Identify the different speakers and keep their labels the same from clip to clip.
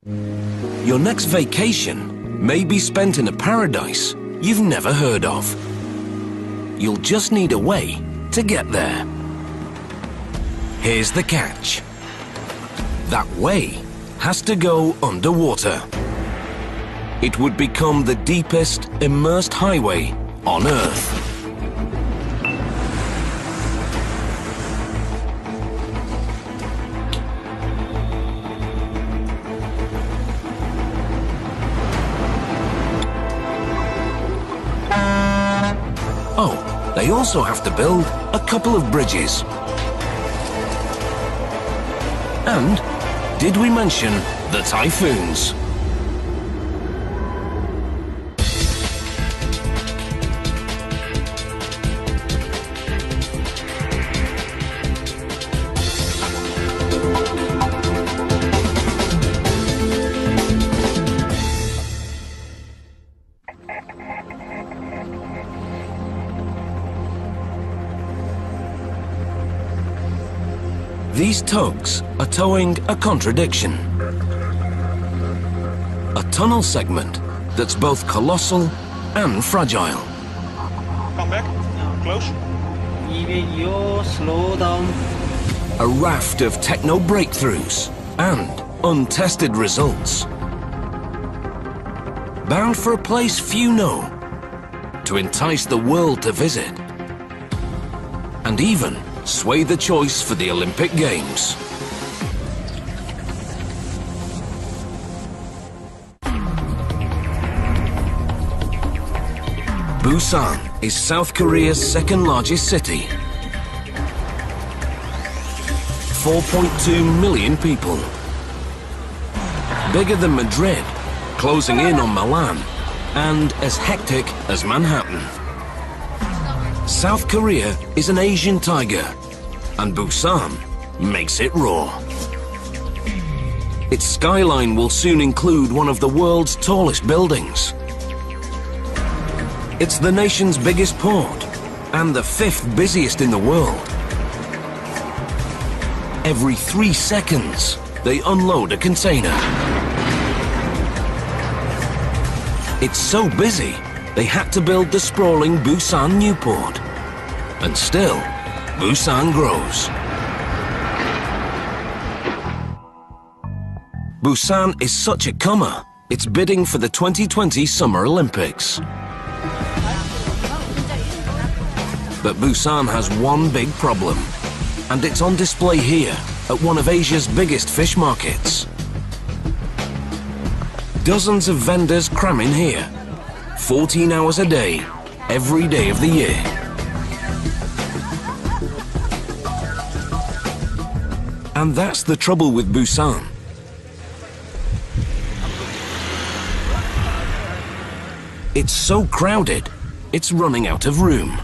Speaker 1: Your next vacation may be spent in a paradise you've never heard of. You'll just need a way to get there. Here's the catch. That way has to go underwater. It would become the deepest immersed highway on Earth. Oh, they also have to build a couple of bridges. And did we mention the typhoons? These tugs are towing a contradiction. A tunnel segment that's both colossal and fragile.
Speaker 2: Come back, close.
Speaker 3: Slow down.
Speaker 1: A raft of techno breakthroughs and untested results. Bound for a place few know, to entice the world to visit. And even sway the choice for the Olympic Games. Busan is South Korea's second largest city. 4.2 million people. Bigger than Madrid, closing in on Milan, and as hectic as Manhattan. South Korea is an Asian tiger, and Busan makes it roar. Its skyline will soon include one of the world's tallest buildings. It's the nation's biggest port, and the 5th busiest in the world. Every 3 seconds, they unload a container. It's so busy, they had to build the sprawling Busan New Port. And still, Busan grows. Busan is such a comer, it's bidding for the 2020 Summer Olympics. But Busan has one big problem, and it's on display here at one of Asia's biggest fish markets. Dozens of vendors cram in here, 14 hours a day, every day of the year. And that's the trouble with Busan. It's so crowded, it's running out of room.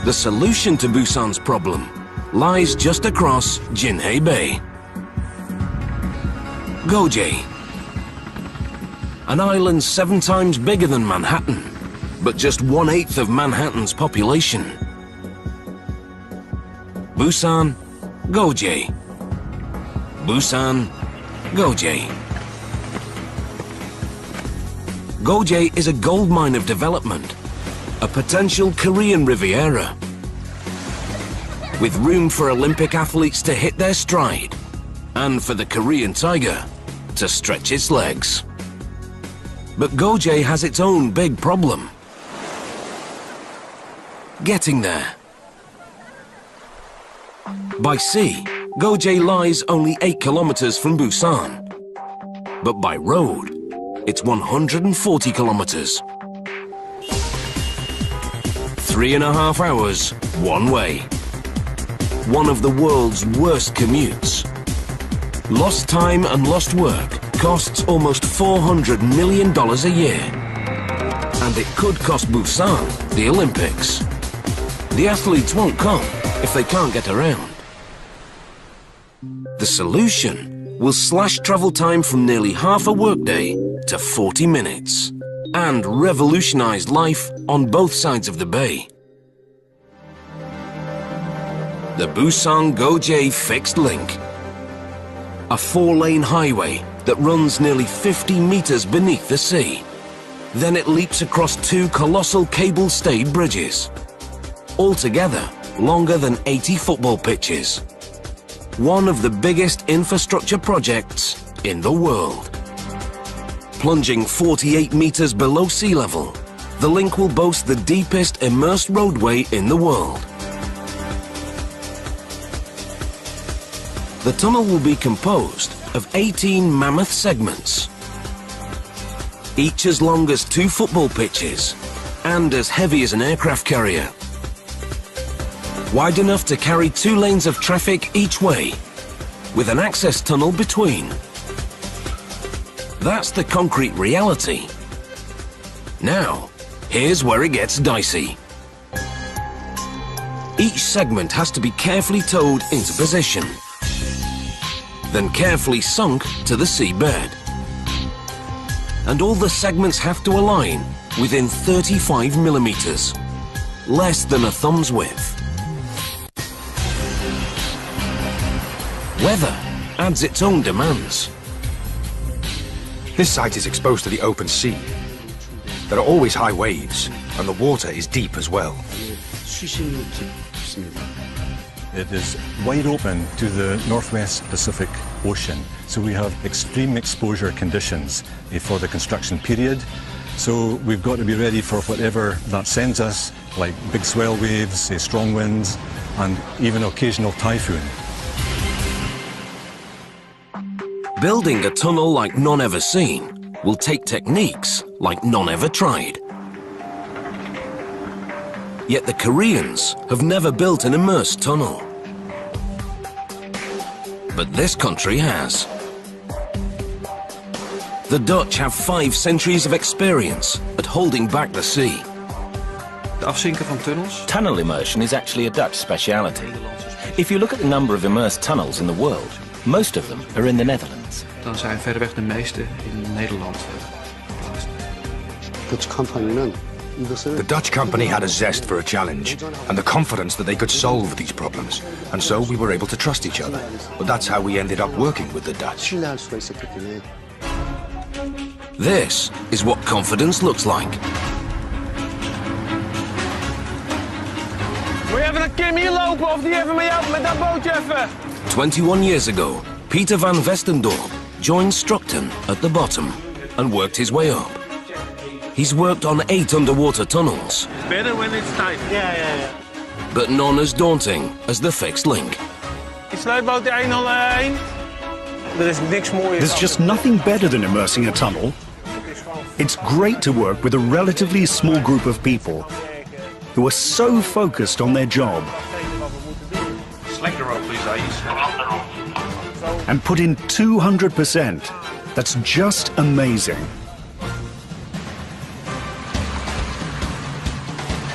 Speaker 1: The solution to Busan's problem lies just across Jinhae Bay. Gojae, an island 7 times bigger than Manhattan, but just 1/8 of Manhattan's population. Busan, Gojae. Busan, Gojae. Gojae is a gold mine of development, a potential Korean Riviera, with room for Olympic athletes to hit their stride, and for the Korean tiger to stretch its legs. But Gojae has its own big problem: getting there. By sea, Gojae lies only 8 kilometers from Busan. But by road, it's 140 kilometers. 3.5 hours, one way. One of the world's worst commutes. Lost time and lost work costs almost $400 million a year. And it could cost Busan the Olympics. The athletes won't come if they can't get around. The solution will slash travel time from nearly half a workday to 40 minutes and revolutionize life on both sides of the bay. the Busan-Goje Fixed Link. A 4-lane highway that runs nearly 50 meters beneath the sea. Then it leaps across 2 colossal cable-stayed bridges. Altogether, longer than 80 football pitches. One of the biggest infrastructure projects in the world. Plunging 48 meters below sea level, the link will boast the deepest immersed roadway in the world. The tunnel will be composed of 18 mammoth segments, each as long as 2 football pitches and as heavy as an aircraft carrier. Wide enough to carry 2 lanes of traffic each way, with an access tunnel between. That's the concrete reality. Now, here's where it gets dicey. Each segment has to be carefully towed into position, then carefully sunk to the seabed. And all the segments have to align within 35 millimeters, less than a thumb's width. Weather adds its own demands.
Speaker 3: This site is exposed to the open sea. There are always high waves, and the water is deep as well.
Speaker 4: It is wide open to the Northwest Pacific Ocean, so we have extreme exposure conditions for the construction period. So we've got to be ready for whatever that sends us, like big swell waves, strong winds, and even occasional typhoon.
Speaker 1: Building a tunnel like none ever seen will take techniques like none ever tried. Yet the Koreans have never built an immersed tunnel. But this country has. The Dutch have 5 centuries of experience at holding back the sea.
Speaker 5: De afzinken van tunnels.
Speaker 6: Tunnel immersion is actually a Dutch speciality. If you look at the number of immersed tunnels in the world, most of them are in the Netherlands.
Speaker 5: Dan zijn verreweg de meeste in Nederland geplaatst.
Speaker 3: The Dutch company had a zest for a challenge, and the confidence that they could solve these problems. And so we were able to trust each other. But that's how we ended up working with the Dutch.
Speaker 1: This is what confidence looks like.
Speaker 7: Wil je even naar Kim hier lopen of die even met jou met dat bootje even?
Speaker 1: 21 years ago, Peter van Westendorp joined Structon at the bottom and worked his way up. He's worked on 8 underwater tunnels.
Speaker 7: Better when it's tight. Yeah.
Speaker 1: But none as daunting as the fixed link.
Speaker 7: Die sluitboot 101. Er is niks mooier.
Speaker 8: There's just nothing better than immersing a tunnel. It's great to work with a relatively small group of people who are so focused on their job
Speaker 2: Select the rope, please, Ais.
Speaker 8: and put in 200%. That's just amazing.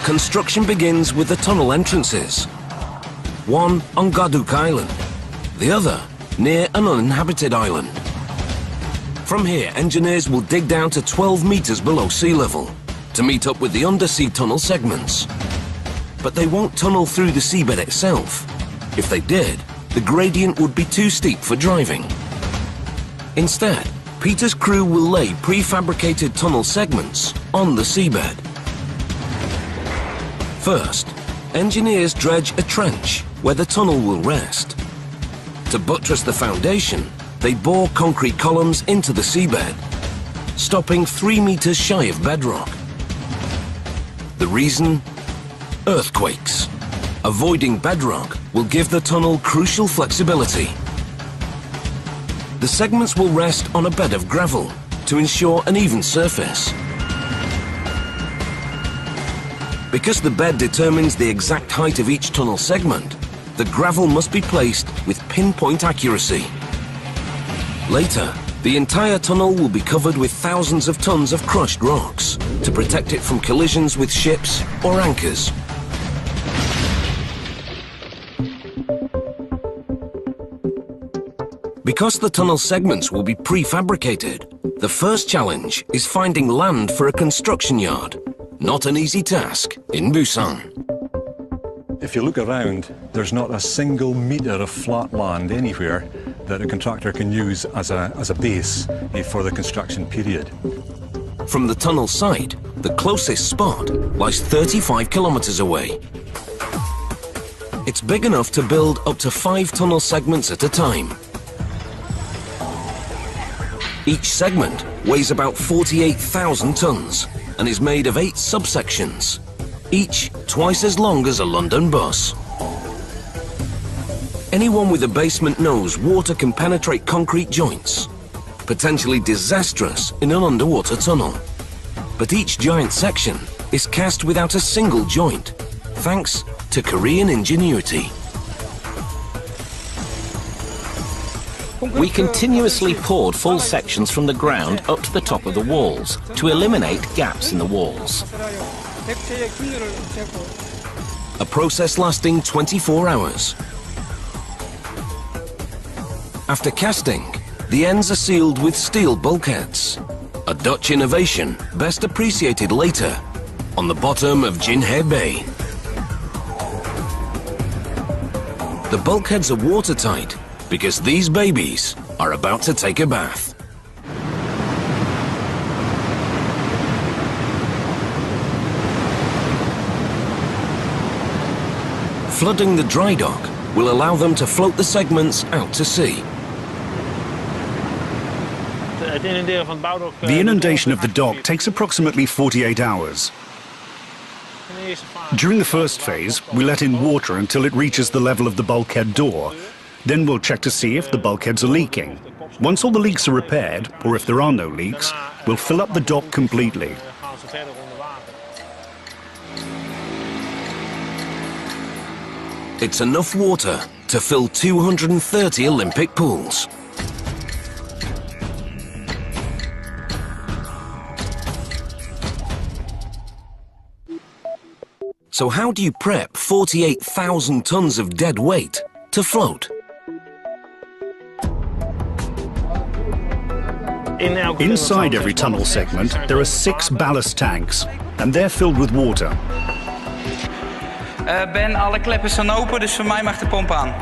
Speaker 1: Construction begins with the tunnel entrances. One on Gaduk Island, the other near an uninhabited island. From here, engineers will dig down to 12 meters below sea level to meet up with the undersea tunnel segments. But they won't tunnel through the seabed itself. If they did, the gradient would be too steep for driving. Instead, Peter's crew will lay prefabricated tunnel segments on the seabed. First, engineers dredge a trench where the tunnel will rest. To buttress the foundation, they bore concrete columns into the seabed, stopping 3 meters shy of bedrock. The reason? Earthquakes. Avoiding bedrock will give the tunnel crucial flexibility. The segments will rest on a bed of gravel to ensure an even surface. Because the bed determines the exact height of each tunnel segment, the gravel must be placed with pinpoint accuracy. Later, the entire tunnel will be covered with thousands of tons of crushed rocks to protect it from collisions with ships or anchors. Because the tunnel segments will be prefabricated, the first challenge is finding land for a construction yard. Not an easy task in Busan.
Speaker 4: If you look around, there's not a single metre of flat land anywhere that a contractor can use as a base for the construction period.
Speaker 1: From the tunnel site, the closest spot lies 35 kilometres away. It's big enough to build up to 5 tunnel segments at a time. Each segment weighs about 48,000 tonnes and is made of 8 subsections, each twice as long as a London bus. Anyone with a basement knows water can penetrate concrete joints, potentially disastrous in an underwater tunnel. But each giant section is cast without a single joint, thanks to Korean ingenuity.
Speaker 6: We continuously poured full sections from the ground up to the top of the walls to eliminate gaps in the walls.
Speaker 1: A process lasting 24 hours. After casting, the ends are sealed with steel bulkheads, a Dutch innovation best appreciated later on the bottom of Jinhae Bay. The bulkheads are watertight because these babies are about to take a bath. Flooding the dry dock will allow them to float the segments out to sea.
Speaker 8: The inundation of the dock takes approximately 48 hours. During the first phase, we let in water until it reaches the level of the bulkhead door. Then we'll check to see if the bulkheads are leaking. Once all the leaks are repaired, or if there are no leaks, we'll fill up the dock completely.
Speaker 1: It's enough water to fill 230 Olympic pools. So how do you prep 48,000 tons of dead weight to float?
Speaker 8: Inside every tunnel segment, there are 6 ballast tanks, and they're filled with water.
Speaker 9: Ben, alle kleppen staan open, dus voor mij mag de pomp aan.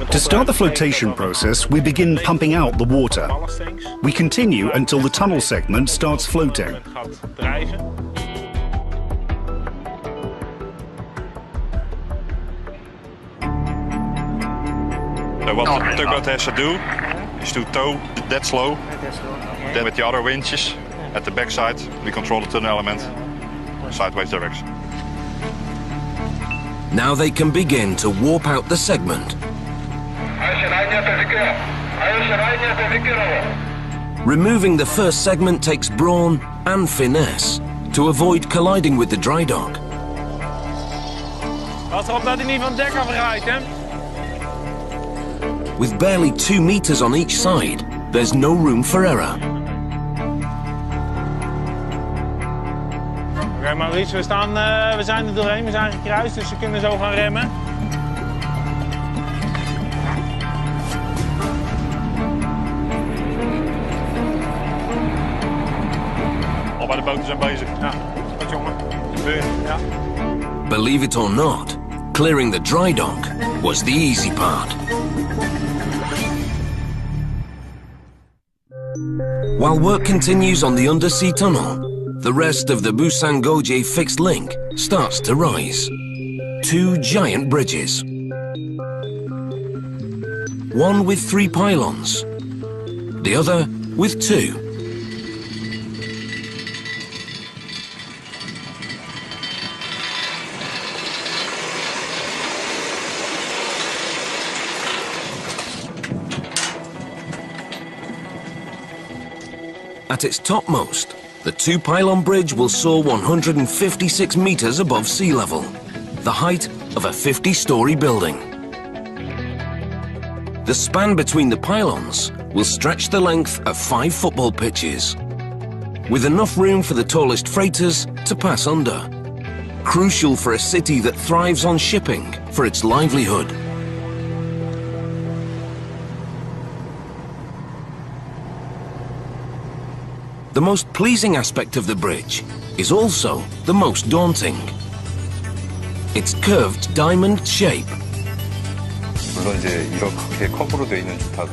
Speaker 8: To start the flotation process, we begin pumping out the water. We continue until the tunnel segment starts floating.
Speaker 10: So what the tugboat has to do is to tow that slow. Then with the other winches at the backside, we control the tunnel element sideways direction.
Speaker 1: Now they can begin to warp out the segment. Removing the first segment takes brawn and finesse to avoid colliding with the dry dock.
Speaker 7: Pas erop dat hij niet van het dek afrijdt, hè?
Speaker 1: With barely 2 meters on each side, there's no room for error.
Speaker 7: Oké, Maurice, we zijn er doorheen, we zijn gekruist, dus we kunnen zo gaan remmen.
Speaker 10: Al bij de boten zijn bezig.
Speaker 7: Ja, goed jongen. Ja.
Speaker 1: Believe it or not, clearing the dry dock was the easy part. While work continues on the undersea tunnel, the rest of the Busan Goje fixed link starts to rise. 2 giant bridges. One with 3 pylons, the other with 2. At its topmost, the 2-pylon bridge will soar 156 meters above sea level, the height of a 50-story building. The span between the pylons will stretch the length of 5 football pitches, with enough room for the tallest freighters to pass under. Crucial for a city that thrives on shipping for its livelihood. The most pleasing aspect of the bridge is also the most daunting. Its curved diamond shape.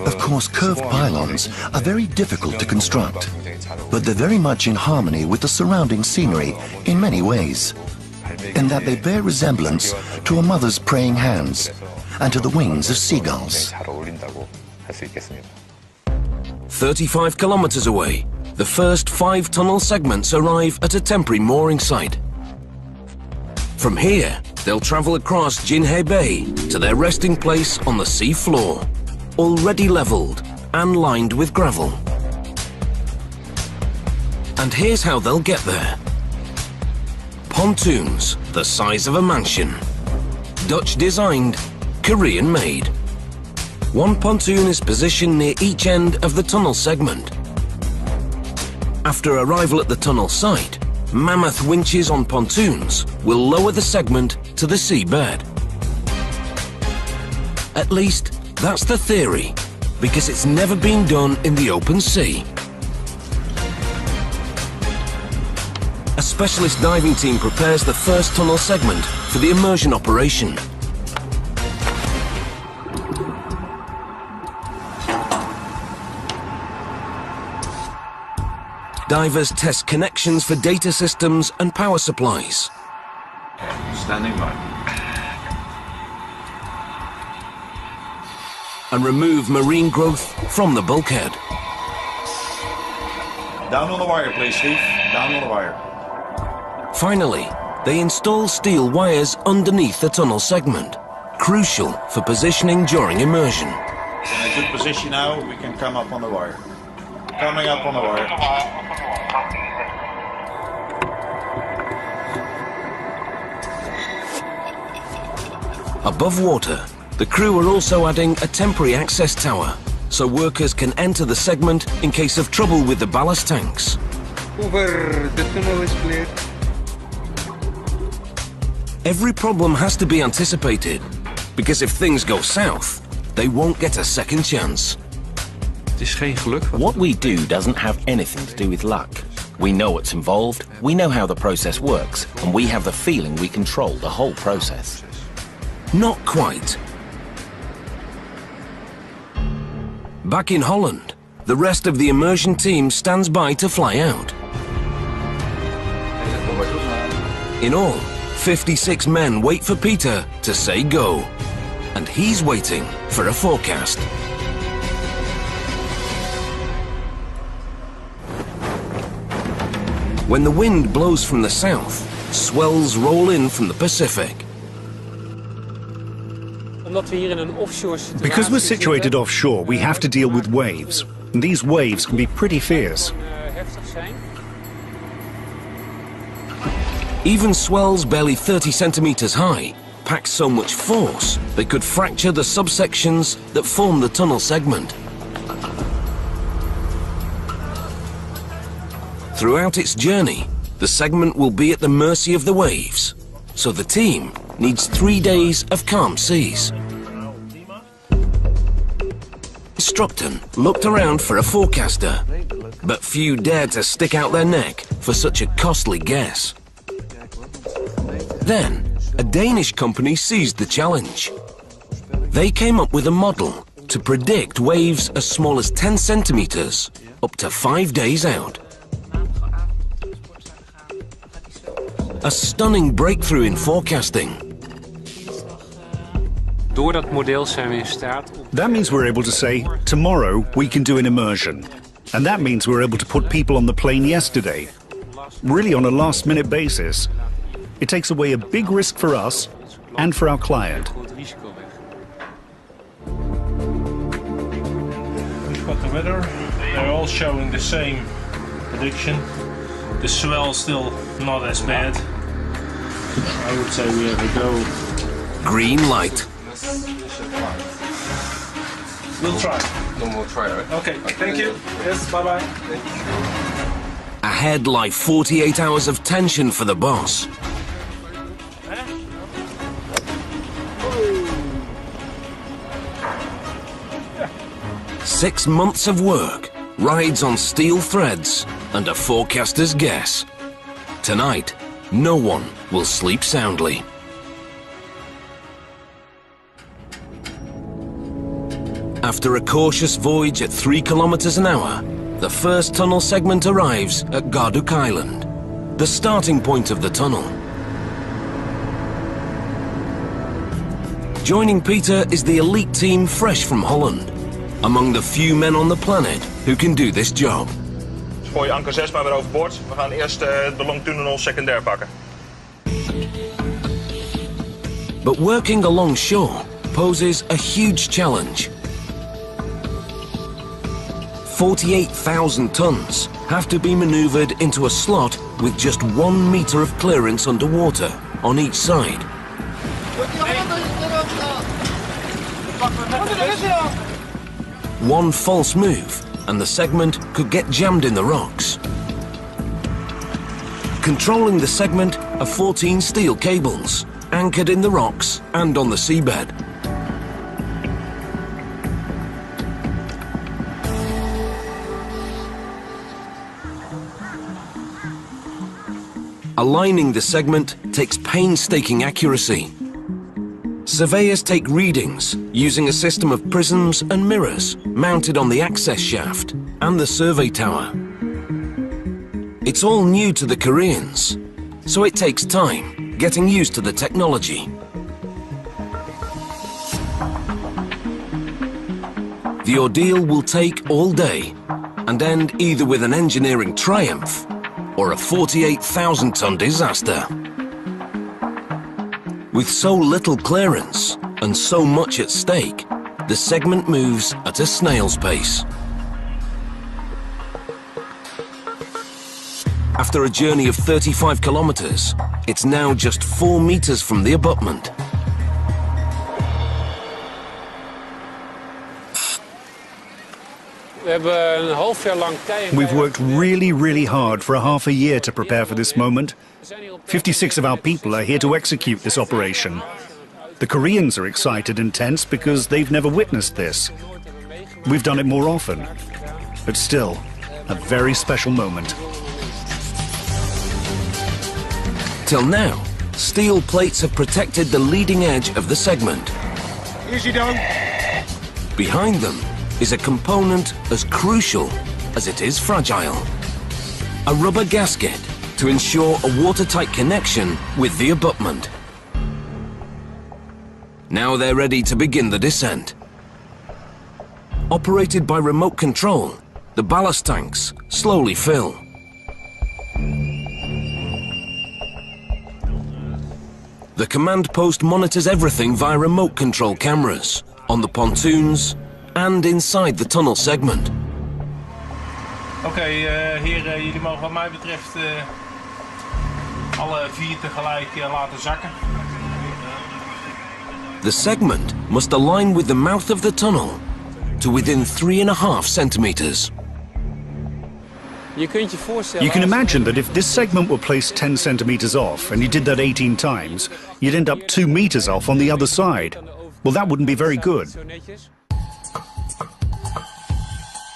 Speaker 11: Of course, curved pylons are very difficult to construct, but they're very much in harmony with the surrounding scenery in many ways, in that they bear resemblance to a mother's praying hands and to the wings of seagulls.
Speaker 1: 35 kilometers away, the first 5 tunnel segments arrive at a temporary mooring site. From here, they'll travel across Jinhae Bay to their resting place on the sea floor, already leveled and lined with gravel. And here's how they'll get there. Pontoons the size of a mansion. Dutch designed, Korean made. One pontoon is positioned near each end of the tunnel segment. After arrival at the tunnel site, mammoth winches on pontoons will lower the segment to the seabed. At least, that's the theory, because it's never been done in the open sea. A specialist diving team prepares the first tunnel segment for the immersion operation. Divers test connections for data systems and power supplies.
Speaker 5: Standing by.
Speaker 1: And remove marine growth from the bulkhead.
Speaker 2: Down on the wire, please, Steve. Down on the wire.
Speaker 1: Finally, they install steel wires underneath the tunnel segment, crucial for positioning during immersion.
Speaker 2: In a good position now, we can come up on the wire. Coming up on the wire.
Speaker 1: Above water, the crew are also adding a temporary access tower, so workers can enter the segment in case of trouble with the ballast tanks.
Speaker 7: Over, the tunnel is clear.
Speaker 1: Every problem has to be anticipated, because if things go south, they won't get a second chance.
Speaker 6: What we do doesn't have anything to do with luck. We know what's involved, we know how the process works, and we have the feeling we control the whole process.
Speaker 1: Not quite. Back in Holland, the rest of the immersion team stands by to fly out. In all, 56 men wait for Peter to say go, and he's waiting for a forecast. When the wind blows from the south, swells roll in from the Pacific.
Speaker 8: Because we're situated offshore, we have to deal with waves. And these waves can be pretty fierce.
Speaker 1: Even swells barely 30 centimeters high pack so much force they could fracture the subsections that form the tunnel segment. Throughout its journey, the segment will be at the mercy of the waves, so the team needs 3 days of calm seas. Structon looked around for a forecaster, but few dared to stick out their neck for such a costly guess. Then, a Danish company seized the challenge. They came up with a model to predict waves as small as 10 centimeters, up to 5 days out. A stunning breakthrough in forecasting.
Speaker 8: That means we're able to say, tomorrow we can do an immersion. And that means we're able to put people on the plane yesterday. Really on a last-minute basis. It takes away a big risk for us and for our client.
Speaker 2: We've got the weather. They're all showing the same prediction. The swell still not as bad. I would say we have a go.
Speaker 1: Green light.
Speaker 2: We'll try.
Speaker 12: No, we'll try, right?
Speaker 2: Okay, thank you. Yes, bye-bye.
Speaker 1: Ahead lie 48 hours of tension for the boss. Six months of work rides on steel threads and a forecaster's guess. Tonight, no one will sleep soundly. After a cautious voyage at 3 kilometers an hour, the first tunnel segment arrives at Garduk Island, the starting point of the tunnel. Joining Peter is the elite team fresh from Holland, among the few men on the planet who can do this job.
Speaker 10: Gooi anker 6 maar weer overboord. We gaan eerst de longtunnel secundair pakken.
Speaker 1: But working along shore poses a huge challenge. 48,000 tons have to be maneuvered into a slot with just 1 meter of clearance underwater on each side. One false move and the segment could get jammed in the rocks. Controlling the segment are 14 steel cables, anchored in the rocks and on the seabed. Aligning the segment takes painstaking accuracy. Surveyors take readings using a system of prisms and mirrors mounted on the access shaft and the survey tower. It's all new to the Koreans, so it takes time getting used to the technology. The ordeal will take all day and end either with an engineering triumph or a 48,000-ton disaster. With so little clearance and so much at stake, the segment moves at a snail's pace. After a journey of 35 kilometers, it's now just 4 meters from the abutment.
Speaker 8: We've worked really hard for a half a year to prepare for this moment. 56 of our people are here to execute this operation. The Koreans are excited and tense because they've never witnessed this. We've done it more often, but still, a very special moment.
Speaker 1: Till now, steel plates have protected the leading edge of the segment.
Speaker 7: Easy down.
Speaker 1: Behind them is a component as crucial as it is fragile. A rubber gasket to ensure a watertight connection with the abutment. Now they're ready to begin the descent. Operated by remote control, the ballast tanks slowly fill. The command post monitors everything via remote control cameras, on the pontoons and inside the tunnel segment.
Speaker 2: Oké, heren, jullie mogen wat mij betreft alle 4 tegelijk laten zakken.
Speaker 1: The segment must align with the mouth of the tunnel to within 3.5 centimeters.
Speaker 8: You can imagine that if this segment were placed 10 centimeters off and you did that 18 times, you'd end up 2 meters off on the other side. Well, that wouldn't be very good.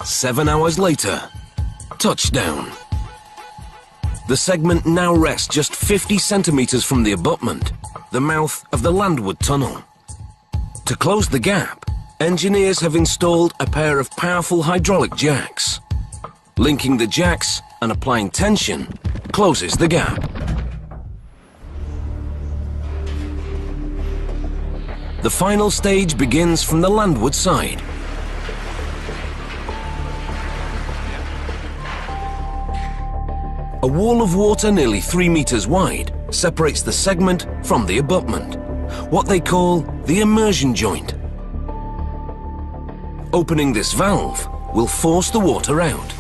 Speaker 1: 7 hours later, touchdown. The segment now rests just 50 centimeters from the abutment, the mouth of the landward tunnel. To close the gap, engineers have installed a pair of powerful hydraulic jacks. Linking the jacks and applying tension closes the gap. The final stage begins from the landward side. A wall of water nearly 3 meters wide separates the segment from the abutment, what they call the immersion joint. Opening this valve will force the water out.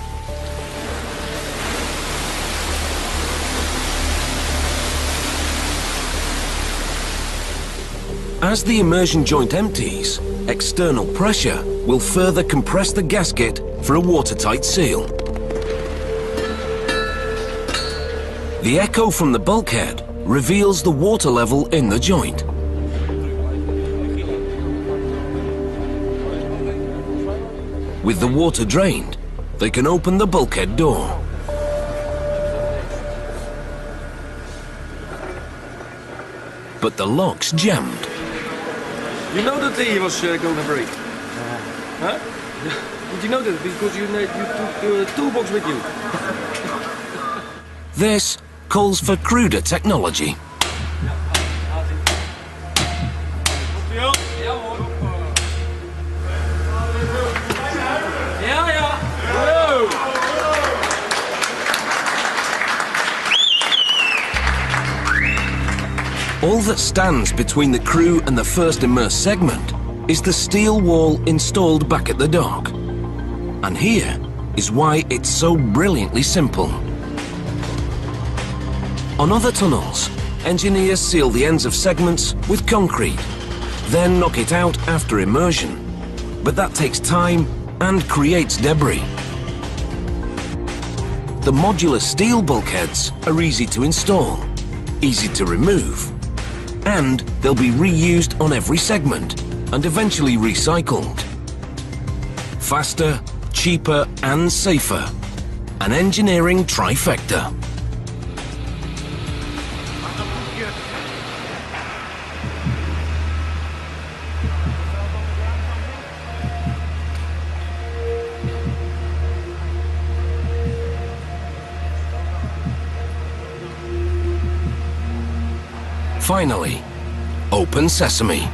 Speaker 1: As the immersion joint empties, external pressure will further compress the gasket for a watertight seal. The echo from the bulkhead reveals the water level in the joint. With the water drained, they can open the bulkhead door. But the lock's jammed.
Speaker 12: You know that he was going to break? Huh? Did you know that? Because you took toolbox with you.
Speaker 1: This calls for cruder technology. All that stands between the crew and the first immersed segment is the steel wall installed back at the dock. And here is why it's so brilliantly simple. On other tunnels, engineers seal the ends of segments with concrete, then knock it out after immersion. But that takes time and creates debris. The modular steel bulkheads are easy to install, easy to remove, and they'll be reused on every segment and eventually recycled. Faster, cheaper and safer. An engineering trifecta. Finally, open sesame.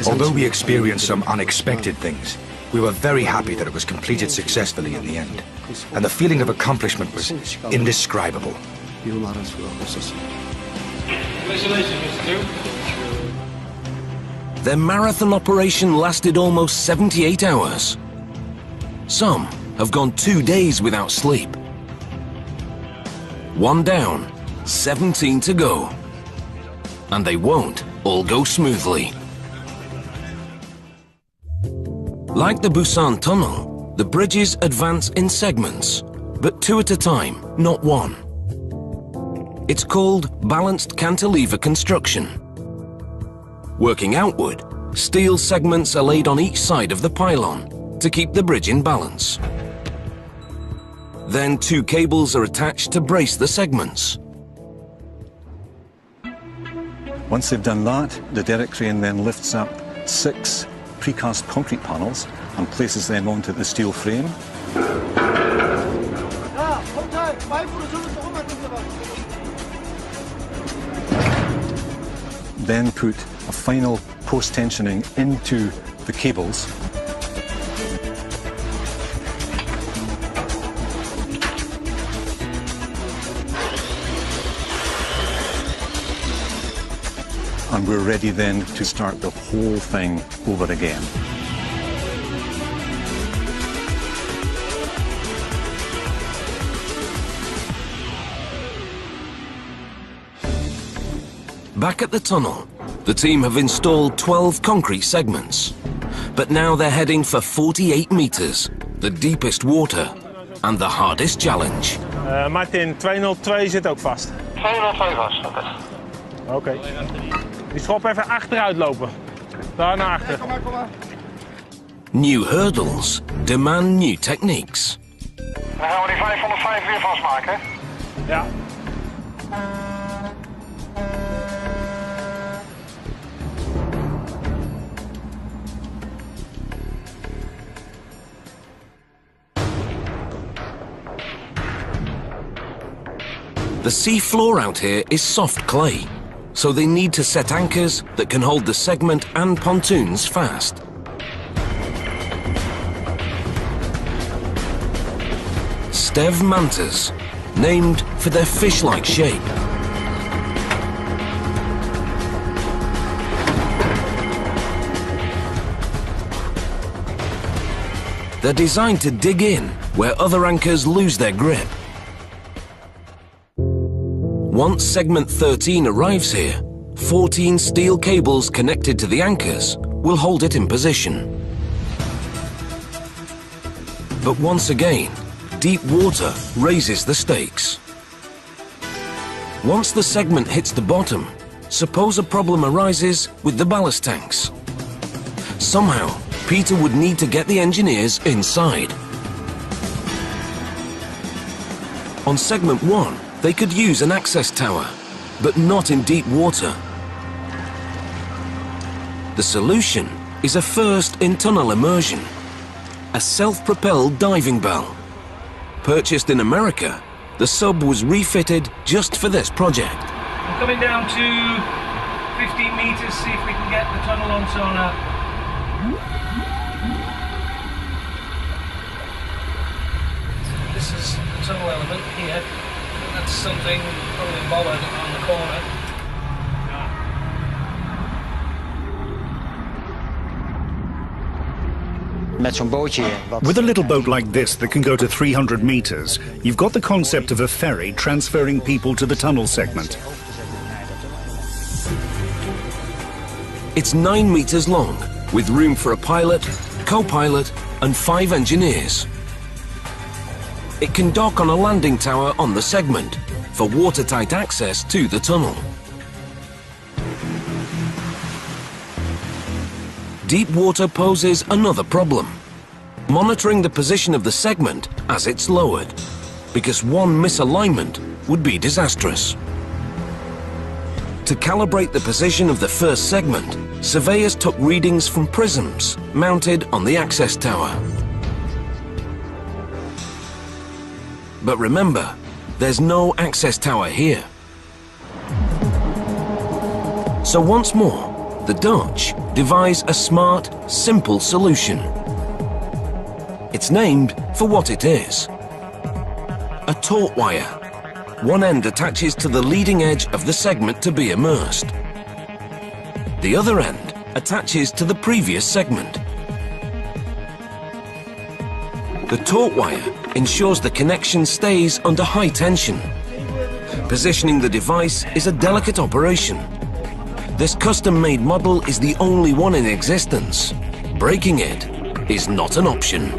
Speaker 3: Although we experienced some unexpected things, we were very happy that it was completed successfully in the end. And the feeling of accomplishment was indescribable.
Speaker 1: Their marathon operation lasted almost 78 hours. Some have gone 2 days without sleep. One down, 17 to go. And they won't all go smoothly. Like the Busan tunnel, the bridges advance in segments, but 2 at a time, not 1. It's called balanced cantilever construction. Working outward, steel segments are laid on each side of the pylon to keep the bridge in balance. Then 2 cables are attached to brace the segments.
Speaker 4: Once they've done that, the derrick crane then lifts up 6 precast concrete panels and places them onto the steel frame. Then put a final post-tensioning into the cables. And we're ready then to start the whole thing over again.
Speaker 1: Back at the tunnel, the team have installed 12 concrete segments. But now they're heading for 48 meters, the deepest water and the hardest challenge.
Speaker 7: Martin, 202 zit ook vast.
Speaker 13: 202 vast,
Speaker 7: oké. Die schop even achteruit lopen. Daar naar achter. Kom maar.
Speaker 1: New hurdles demand new techniques.
Speaker 13: Dan gaan we die 505 weer vastmaken.
Speaker 7: Ja.
Speaker 1: The sea floor out here is soft clay, so they need to set anchors that can hold the segment and pontoons fast. Stev mantas, named for their fish-like shape. They're designed to dig in where other anchors lose their grip. Once segment 13 arrives here, 14 steel cables connected to the anchors will hold it in position. But once again, deep water raises the stakes. Once the segment hits the bottom, suppose a problem arises with the ballast tanks. Somehow, Peter would need to get the engineers inside. On segment 1, they could use an access tower, but not in deep water. The solution is a first in tunnel immersion, a self-propelled diving bell. Purchased in America, the sub was refitted just for this project.
Speaker 2: I'm coming down to 15 meters, see if we can get the tunnel on sonar. This is the tunnel element here. That's something probably bollard on the corner.
Speaker 8: With a little boat like this that can go to 300 meters, you've got the concept of a ferry transferring people to the tunnel segment.
Speaker 1: It's 9 meters long, with room for a pilot, co-pilot, and 5 engineers. It can dock on a landing tower on the segment for watertight access to the tunnel. Deep water poses another problem. Monitoring the position of the segment as it's lowered, because one misalignment would be disastrous. To calibrate the position of the first segment, surveyors took readings from prisms mounted on the access tower. But remember, there's no access tower here. So once more, the Dutch devise a smart, simple solution. It's named for what it is. A taut wire. One end attaches to the leading edge of the segment to be immersed. The other end attaches to the previous segment. The taut wire ensures the connection stays under high tension. Positioning the device is a delicate operation. This custom-made model is the only one in existence. Breaking it is not an option.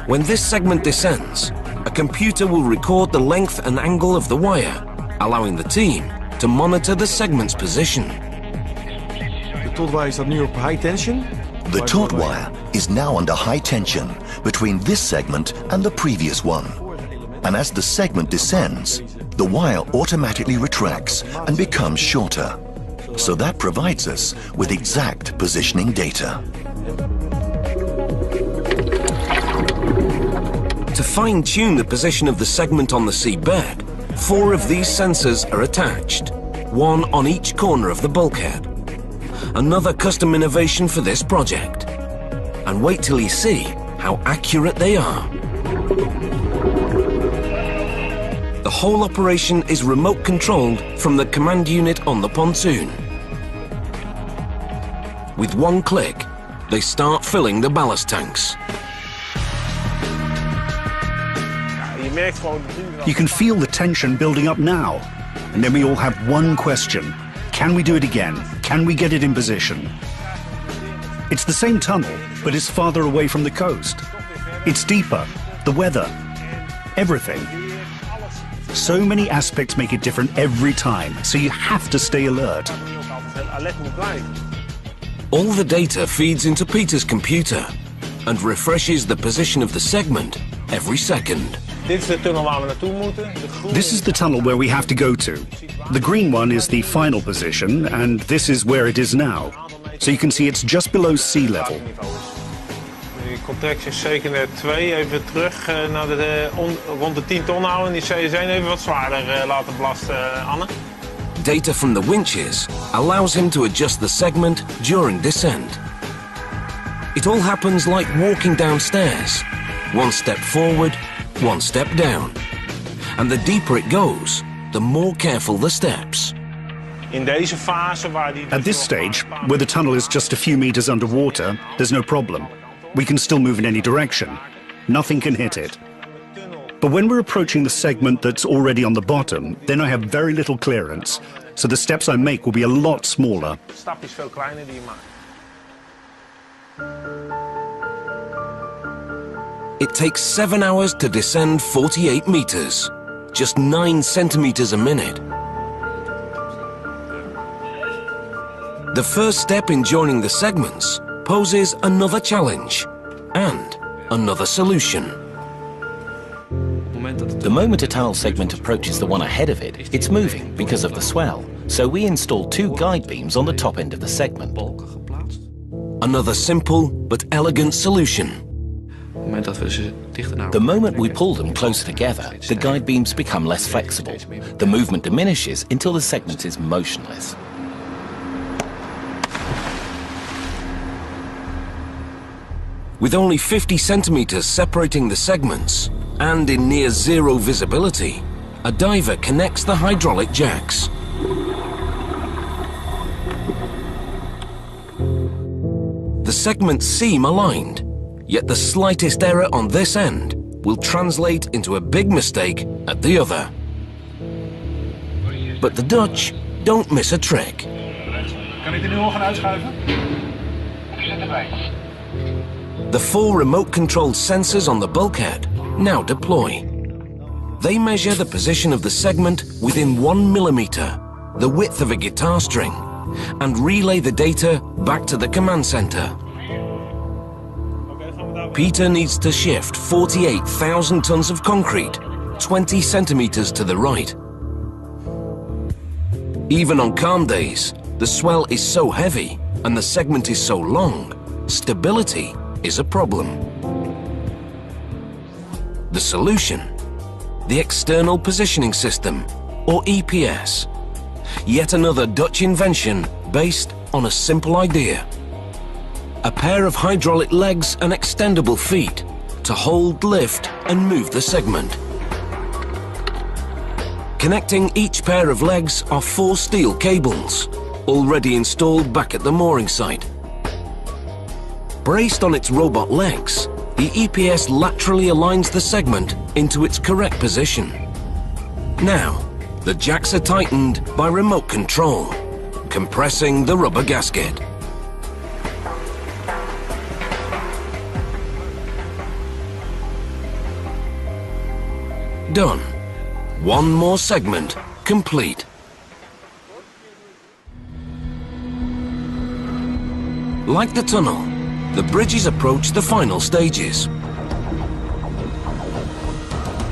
Speaker 1: When this segment descends, a computer will record the length and angle of the wire, allowing the team to monitor the segment's position.
Speaker 14: The taut wire is nu op high tension.
Speaker 11: The taut wire is now under high tension between this segment and the previous one. And as the segment descends, the wire automatically retracts and becomes shorter. So that provides us with exact positioning data.
Speaker 1: To fine-tune the position of the segment on the seabed, 4 of these sensors are attached, one on each corner of the bulkhead. Another custom innovation for this project. And wait till you see how accurate they are. The whole operation is remote controlled from the command unit on the pontoon. With one click, they start filling the ballast tanks.
Speaker 8: You can feel the tension building up now. And then we all have one question. Can we do it again? Can we get it in position? It's the same tunnel, but it's farther away from the coast. It's deeper, the weather, everything. So many aspects make it different every time, so you have to stay alert.
Speaker 1: All the data feeds into Peter's computer and refreshes the position of the segment every second.
Speaker 8: This is the tunnel where we have to go to. The green one is the final position, and this is where it is now. So you can see it's just below sea level.
Speaker 7: Die contract is zeker net 2. Even terug naar rond de 10 ton houden. Die CSN even wat zwaarder laten belasten, Anne.
Speaker 1: Data from the winches allows him to adjust the segment during descent. It all happens like walking downstairs. One step forward, one step down. And the deeper it goes, the more careful the steps.
Speaker 8: At this stage, where the tunnel is just a few meters underwater, there's no problem. We can still move in any direction. Nothing can hit it. But when we're approaching the segment that's already on the bottom, then I have very little clearance, so the steps I make will be a lot smaller.
Speaker 7: Stapjes veel kleiner die je maakt.
Speaker 1: It takes 7 hours to descend 48 meters, just 9 centimeters a minute. The first step in joining the segments poses another challenge and another solution.
Speaker 6: The moment a tunnel segment approaches the one ahead of it, it's moving because of the swell. So we install 2 guide beams on the top end of the segment.
Speaker 1: Another simple but elegant solution.
Speaker 6: The moment we pull them closer together, the guide beams become less flexible. The movement diminishes until the segment is motionless.
Speaker 1: With only 50 centimeters separating the segments, and in near zero visibility, a diver connects the hydraulic jacks. The segments seem aligned, yet the slightest error on this end will translate into a big mistake at the other. But the Dutch don't miss a trick.
Speaker 14: Kan ik er nu al gaan uitschuiven?
Speaker 1: The 4 remote-controlled sensors on the bulkhead now deploy. They measure the position of the segment within 1 millimeter, the width of a guitar string, and relay the data back to the command center. Peter needs to shift 48,000 tons of concrete, 20 centimeters to the right. Even on calm days, the swell is so heavy and the segment is so long, stability is a problem. The solution? The External Positioning System, or EPS. Yet another Dutch invention based on a simple idea. A pair of hydraulic legs and extendable feet to hold, lift and move the segment. Connecting each pair of legs are 4 steel cables, already installed back at the mooring site. Braced on its robot legs, the EPS laterally aligns the segment into its correct position. Now, the jacks are tightened by remote control, compressing the rubber gasket. Done. One more segment, complete. Like the tunnel, the bridges approach the final stages.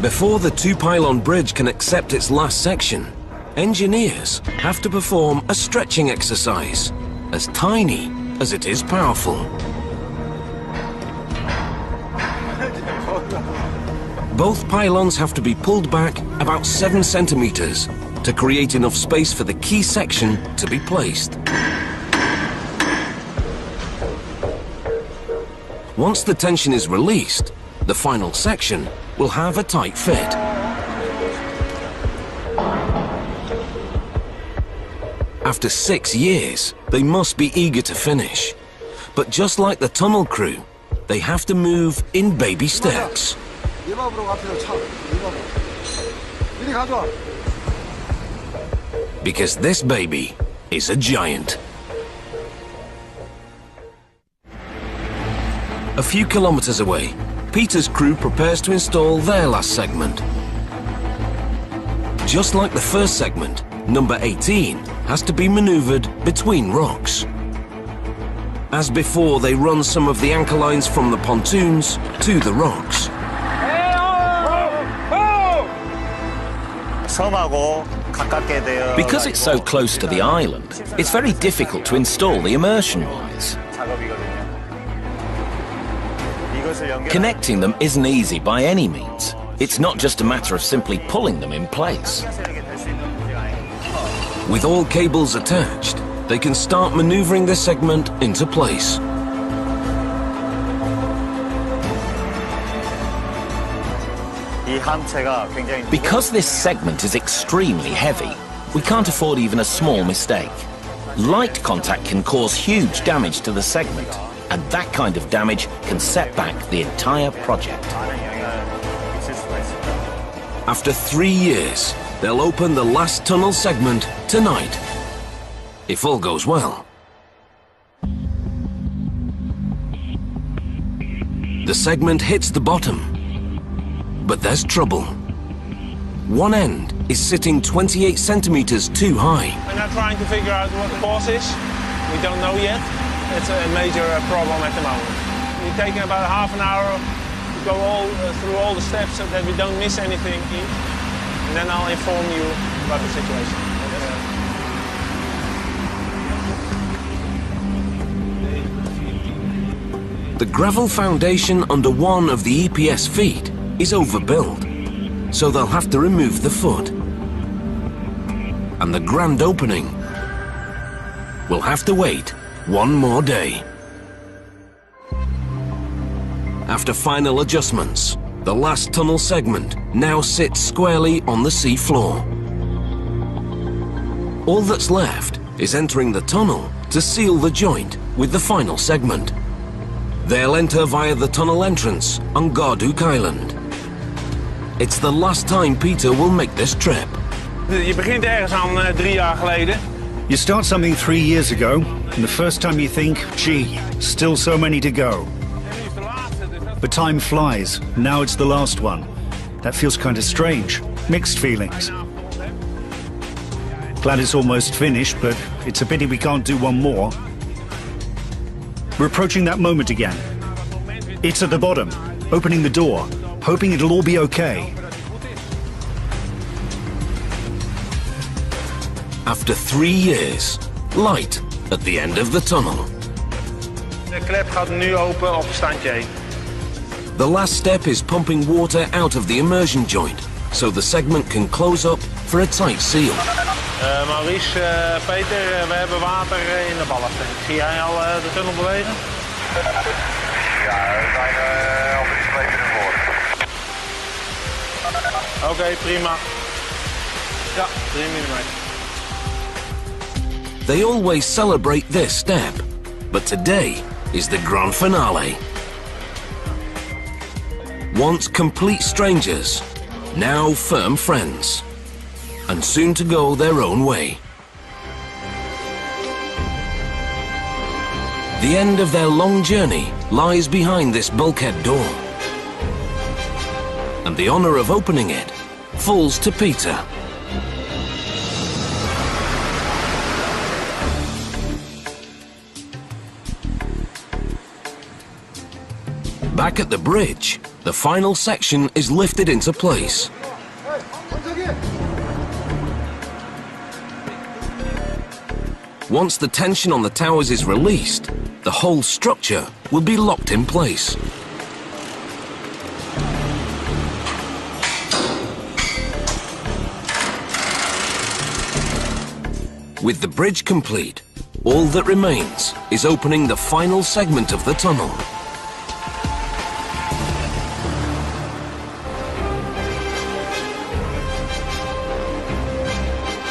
Speaker 1: Before the 2-pylon bridge can accept its last section, engineers have to perform a stretching exercise, as tiny as it is powerful. Both pylons have to be pulled back about 7 centimeters to create enough space for the key section to be placed. Once the tension is released, the final section will have a tight fit. After 6 years, they must be eager to finish. But just like the tunnel crew, they have to move in baby steps. Because this baby is a giant. A few kilometers away, Peter's crew prepares to install their last segment. Just like the first segment, number 18 has to be maneuvered between rocks. As before, they run some of the anchor lines from the pontoons to the rocks.
Speaker 6: Because it's so close to the island, it's very difficult to install the immersion wires. Connecting them isn't easy by any means. It's not just a matter of simply pulling them in place.
Speaker 1: With all cables attached, they can start maneuvering the segment into place.
Speaker 6: Because this segment is extremely heavy, we can't afford even a small mistake. Light contact can cause huge damage to the segment, and that kind of damage can set back the entire project.
Speaker 1: After 3 years, they'll open the last tunnel segment tonight, if all goes well. The segment hits the bottom, but there's trouble. One end is sitting 28 centimeters too high.
Speaker 7: We're now trying to figure out what the cause is. We don't know yet. It's a major problem at the moment. We're taking about half an hour to go through all the steps so that we don't miss anything, and then I'll inform you about the situation.
Speaker 1: The gravel foundation under one of the EPS feet is overbuilt, so they'll have to remove the foot. And the grand opening will have to wait one more day. After final adjustments, the last tunnel segment now sits squarely on the sea floor. All that's left is entering the tunnel to seal the joint with the final segment. They'll enter via the tunnel entrance on Garduk Island. It's the last time Peter will make this trip.
Speaker 7: Je begint ergens aan 3 jaar geleden.
Speaker 8: You start something 3 years ago, and the first time you think, gee, still so many to go. But time flies. Now it's the last one. That feels kind of strange. Mixed feelings. Glad it's almost finished, but it's a pity we can't do one more. We're approaching that moment again. It's at the bottom, opening the door, hoping it'll all be okay.
Speaker 1: After 3 years, light at the end of the tunnel.
Speaker 7: De klep gaat nu open op standje 1.
Speaker 1: The last step is pumping water out of the immersion joint, so the segment can close up for a tight seal.
Speaker 7: Maurice, Peter, we hebben water in de ballast. Zie jij al de tunnel bewegen?
Speaker 13: Ja, we zijn al 3 meter ervoor.
Speaker 7: Oké, prima. Ja, 3 mm.
Speaker 1: They always celebrate this step, but today is the grand finale. Once complete strangers, now firm friends, and soon to go their own way. The end of their long journey lies behind this bulkhead door, and the honor of opening it falls to Peter. Back at the bridge, the final section is lifted into place. Once the tension on the towers is released, the whole structure will be locked in place. With the bridge complete, all that remains is opening the final segment of the tunnel.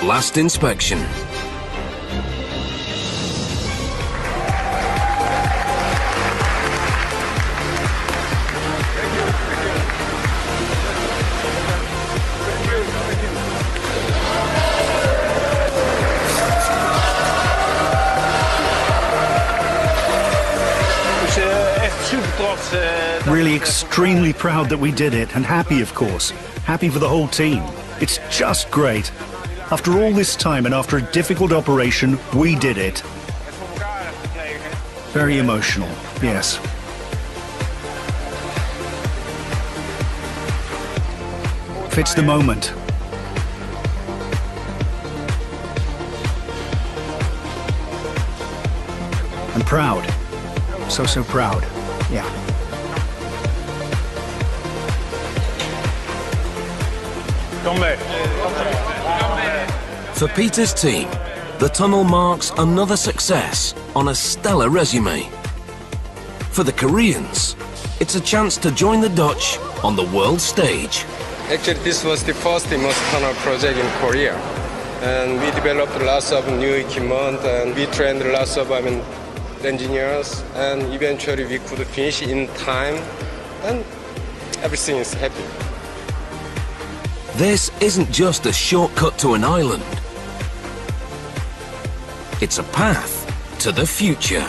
Speaker 1: Last inspection.
Speaker 8: Really extremely proud that we did it, and happy, of course. Happy for the whole team. It's just great. After all this time and after a difficult operation, we did it. Very emotional, yes. Fits the moment. I'm proud. So proud. Yeah.
Speaker 7: Come back.
Speaker 1: For Peter's team, the tunnel marks another success on a stellar resume. For the Koreans, it's a chance to join the Dutch on the world stage.
Speaker 15: Actually, this was the first immersive tunnel project in Korea. And we developed lots of new equipment, and we trained lots of engineers, and eventually we could finish in time, and everything is happy.
Speaker 1: This isn't just a shortcut to an island. It's a path to the future.